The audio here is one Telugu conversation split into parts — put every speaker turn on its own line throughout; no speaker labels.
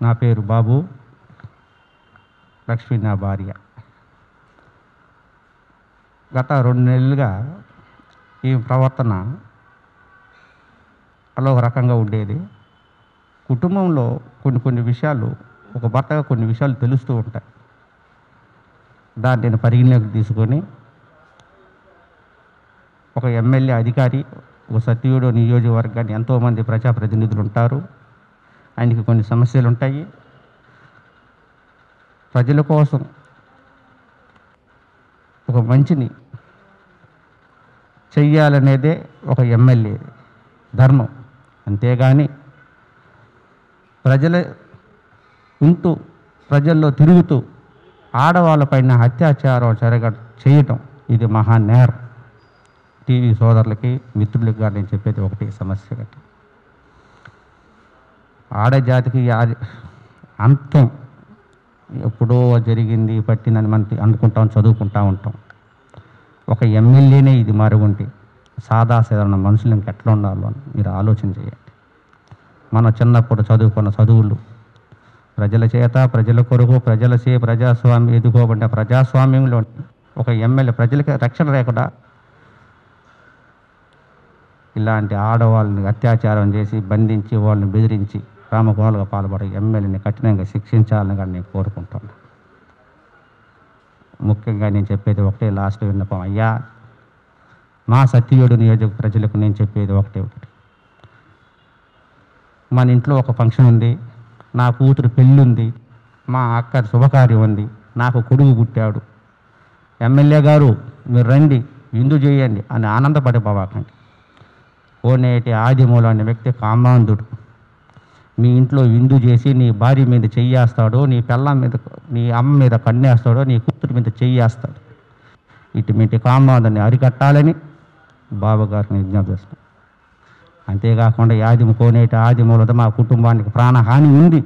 నా పేరు బాబు, లక్ష్మి నా భార్య. గత 2 నెలలుగా ఈ ప్రవర్తన అలా ఒక రకంగా ఉండేది. కుటుంబంలో కొన్ని విషయాలు, ఒక భర్తగా కొన్ని విషయాలు తెలుస్తూ ఉంటాయి. దాన్ని నేను పరిగణలోకి తీసుకొని ఒక ఎమ్మెల్యే అధికారి, ఒక సత్యవేడు నియోజకవర్గాన్ని ఎంతోమంది ప్రజాప్రతినిధులు ఉంటారు. ఆయనకి కొన్ని సమస్యలు ఉంటాయి. ప్రజల కోసం ఒక మంచిని చెయ్యాలనేదే ఒక ఎమ్మెల్యే ధర్మం. అంతేగాని ఉంటూ ప్రజల్లో తిరుగుతూ ఆడవాళ్ళపైన అత్యాచారం చేయటం ఇది మహానేరం. టీవీ సోదరులకి, మిత్రులకి నేను చెప్పేది ఒకటి సమస్య. ఆడజాతికి అంతం ఎప్పుడో జరిగింది, పట్టిందని మనం అనుకుంటాం, చదువుకుంటూ ఉంటాం. ఒక ఎమ్మెల్యేనే ఇది మరుగుంటే సాధారణ మనుషులు ఇంకెట్లా ఉండాలో అని మీరు ఆలోచన చేయండి. మనం చిన్నప్పుడు చదువుకున్న చదువులు ప్రజల చేత, ప్రజల కొరకు, ప్రజాస్వామ్యం ఎదుకోబడిన ప్రజాస్వామ్యంలో ఒక ఎమ్మెల్యే ప్రజలకి రక్షణ లేకుండా ఇలాంటి ఆడవాళ్ళని అత్యాచారం చేసి బంధించి వాళ్ళని బెదిరించి రామకోలుగా పాల్పడే ఎమ్మెల్యేని కఠినంగా శిక్షించాలని కానీ నేను కోరుకుంటున్నాను. ముఖ్యంగా నేను చెప్పేది ఒకటే లాస్ట్ విన్నపం. అయ్యా, మా సత్యవేడు నియోజక ప్రజలకు నేను చెప్పేది ఒకటి. మన ఇంట్లో ఒక ఫంక్షన్ ఉంది, నా కూతురు పెళ్ళి ఉంది, మా అక్క శుభకార్యం ఉంది, నాకు కొడుకు పుట్టాడు, ఎమ్మెల్యే గారు మీరు రండి విందు చేయండి అని ఆనందపడిపోవాకండి. కోనేటి ఆదిమూల అనే వ్యక్తి కామాంధుడు. మీ ఇంట్లో విందు చేసి నీ భార్య మీద చెయ్యేస్తాడో, నీ పిల్లం మీద, నీ అమ్మ మీద కన్నేస్తాడో, నీ కూతురు మీద చెయ్యేస్తాడు. ఇటువంటి కామాంధుని అరికట్టాలని బాబు గారిని విజ్ఞప్తి చేస్తాను. అంతేకాకుండా కోనేటి ఆదిమూలతో మా కుటుంబానికి ప్రాణహాని ఉంది.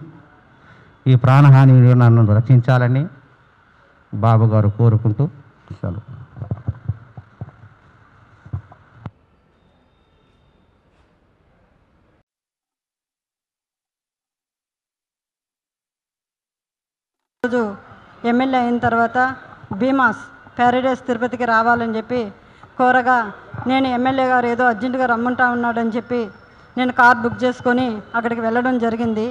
ఈ ప్రాణహాని నన్ను రక్షించాలని బాబు గారు కోరుకుంటూ సెలవు.
రోజు ఎమ్మెల్యే అయిన తర్వాత భీమాస్ ప్యారడైస్ తిరుపతికి రావాలని చెప్పి కోరగా, నేను ఎమ్మెల్యే గారు ఏదో అర్జెంటుగా రమ్మంటా ఉన్నాడని చెప్పి నేను కార్ బుక్ చేసుకొని అక్కడికి వెళ్ళడం జరిగింది.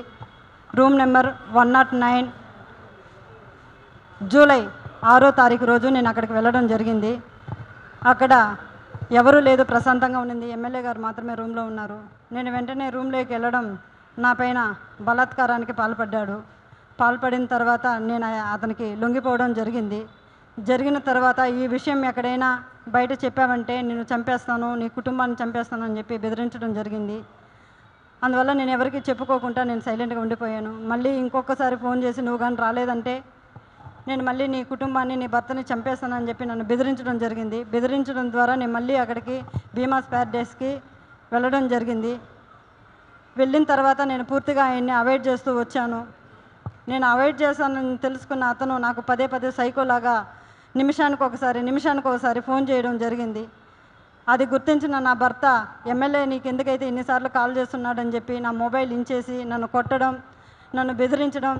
రూమ్ నెంబర్ 109, జూలై 6వ తారీఖు రోజు నేను అక్కడికి వెళ్ళడం జరిగింది. అక్కడ ఎవరూ లేదు, ప్రశాంతంగా ఉండింది. ఎమ్మెల్యే గారు మాత్రమే రూమ్లో ఉన్నారు. నేను వెంటనే రూమ్లోకి వెళ్ళడం నా పైన బలాత్కారానికి పాల్పడిన తర్వాత నేను అతనికి లొంగిపోవడం జరిగింది. జరిగిన తర్వాత ఈ విషయం ఎక్కడైనా బయట చెప్పావంటే నేను చంపేస్తాను, నీ కుటుంబాన్ని చంపేస్తాను అని చెప్పి బెదిరించడం జరిగింది. అందువల్ల నేను ఎవరికి చెప్పుకోకుండా నేను సైలెంట్గా ఉండిపోయాను. మళ్ళీ ఇంకొకసారి ఫోన్ చేసి నువ్వు కానీ రాలేదంటే నేను మళ్ళీ నీ కుటుంబాన్ని, నీ భర్తని చంపేస్తానని చెప్పి నన్ను బెదిరించడం జరిగింది. బెదిరించడం ద్వారా నేను మళ్ళీ అక్కడికి భీమాస్ ప్యారడైస్కి వెళ్ళడం జరిగింది. వెళ్ళిన తర్వాత నేను పూర్తిగా ఆయన్ని అవాయిడ్ చేస్తూ వచ్చాను. నేను అవాయిడ్ చేశానని తెలుసుకున్న అతను నాకు పదే సైకోలాగా నిమిషానికి ఒకసారి ఫోన్ చేయడం జరిగింది. అది గుర్తించిన నా భర్త, ఎమ్మెల్యే నీకు ఎందుకైతే ఇన్నిసార్లు కాల్ చేస్తున్నాడని చెప్పి నా మొబైల్ ఇంచేసి నన్ను కొట్టడం, నన్ను బెదిరించడం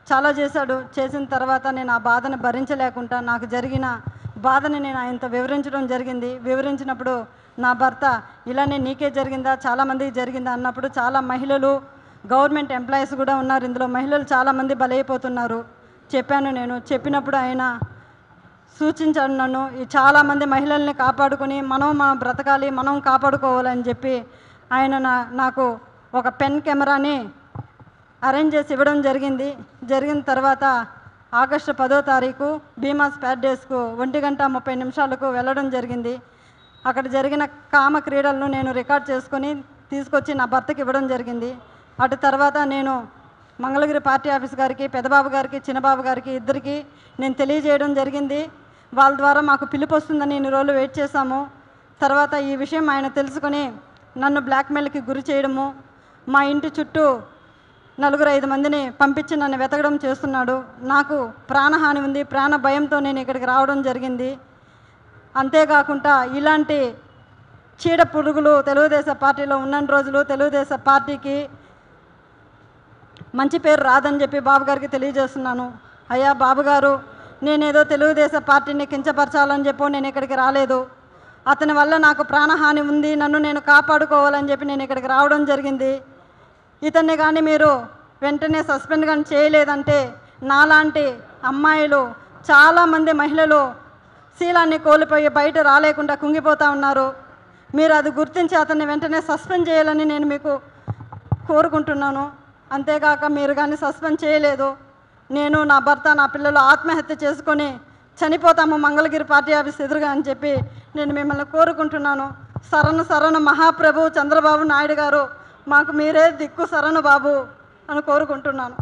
చాలా చేశాడు. చేసిన తర్వాత నేను ఆ బాధను భరించలేకుండా నాకు జరిగిన బాధని నేను ఆయనతో వివరించడం జరిగింది. వివరించినప్పుడు నా భర్త, ఇలానే నీకే జరిగిందా, చాలామందికి జరిగిందా అన్నప్పుడు, చాలా మహిళలు, గవర్నమెంట్ ఎంప్లాయీస్ కూడా ఉన్నారు ఇందులో, మహిళలు చాలామంది బలైపోతున్నారు నేను చెప్పినప్పుడు ఆయన సూచించాడు నన్ను, చాలామంది మహిళల్ని కాపాడుకొని మనం బ్రతకాలి, మనం కాపాడుకోవాలని చెప్పి ఆయన నాకు ఒక పెన్ కెమెరాని అరేంజ్ చేసి ఇవ్వడం జరిగింది. జరిగిన తర్వాత ఆగస్టు 10వ తారీఖు భీమాస్ ప్యారడైస్కు 1:30 వెళ్ళడం జరిగింది. అక్కడ జరిగిన కామ క్రీడలను నేను రికార్డ్ చేసుకొని తీసుకొచ్చి నా భర్తకి ఇవ్వడం జరిగింది. అటు తర్వాత నేను మంగళగిరి పార్టీ ఆఫీస్ గారికి, పెద్దబాబు గారికి, చిన్నబాబు గారికి ఇద్దరికి నేను తెలియజేయడం జరిగింది. వాళ్ళ ద్వారా మాకు పిలుపు వస్తుందని ఇన్ని రోజులు వెయిట్ చేశాము. తర్వాత ఈ విషయం ఆయన తెలుసుకొని నన్ను బ్లాక్మెయిల్కి గురి చేయడము, మా ఇంటి చుట్టూ 4-5 మందిని పంపించి నన్ను వెతకడం చేస్తున్నాడు. నాకు ప్రాణహాని ఉంది, ప్రాణ భయంతో నేను ఇక్కడికి రావడం జరిగింది. అంతేకాకుండా ఇలాంటి చీడ పురుగులు తెలుగుదేశం పార్టీలో ఉన్న రోజులు తెలుగుదేశం పార్టీకి మంచి పేరు రాదని చెప్పి బాబు గారికి తెలియజేస్తున్నాను. అయ్యా బాబు గారు, నేనేదో తెలుగుదేశం పార్టీని కించపరచాలని చెప్పో నేను ఇక్కడికి రాలేదు. అతని వల్ల నాకు ప్రాణహాని ఉంది, నన్ను నేను కాపాడుకోవాలని చెప్పి నేను ఇక్కడికి రావడం జరిగింది. ఇతన్ని కానీ మీరు వెంటనే సస్పెండ్ కానీ చేయలేదంటే నాలాంటి అమ్మాయిలు చాలామంది మహిళలు శీలాన్ని కోల్పోయి బయట రాలేకుండా కుంగిపోతూ ఉన్నారు. మీరు అది గుర్తించి అతన్ని వెంటనే సస్పెండ్ చేయాలని నేను మీకు కోరుకుంటున్నాను. అంతేగాక మీరు కానీ సస్పెండ్ చేయలేదు, నేను, నా భర్త, నా పిల్లలు ఆత్మహత్య చేసుకొని చనిపోతాము మంగళగిరి పార్టీ ఆఫీస్ ఎదురుగా అని చెప్పి నేను మిమ్మల్ని కోరుకుంటున్నాను. శరణు మహాప్రభు చంద్రబాబు నాయుడు గారు, మాకు మీరే దిక్కు శరణు బాబు అని కోరుకుంటున్నాను.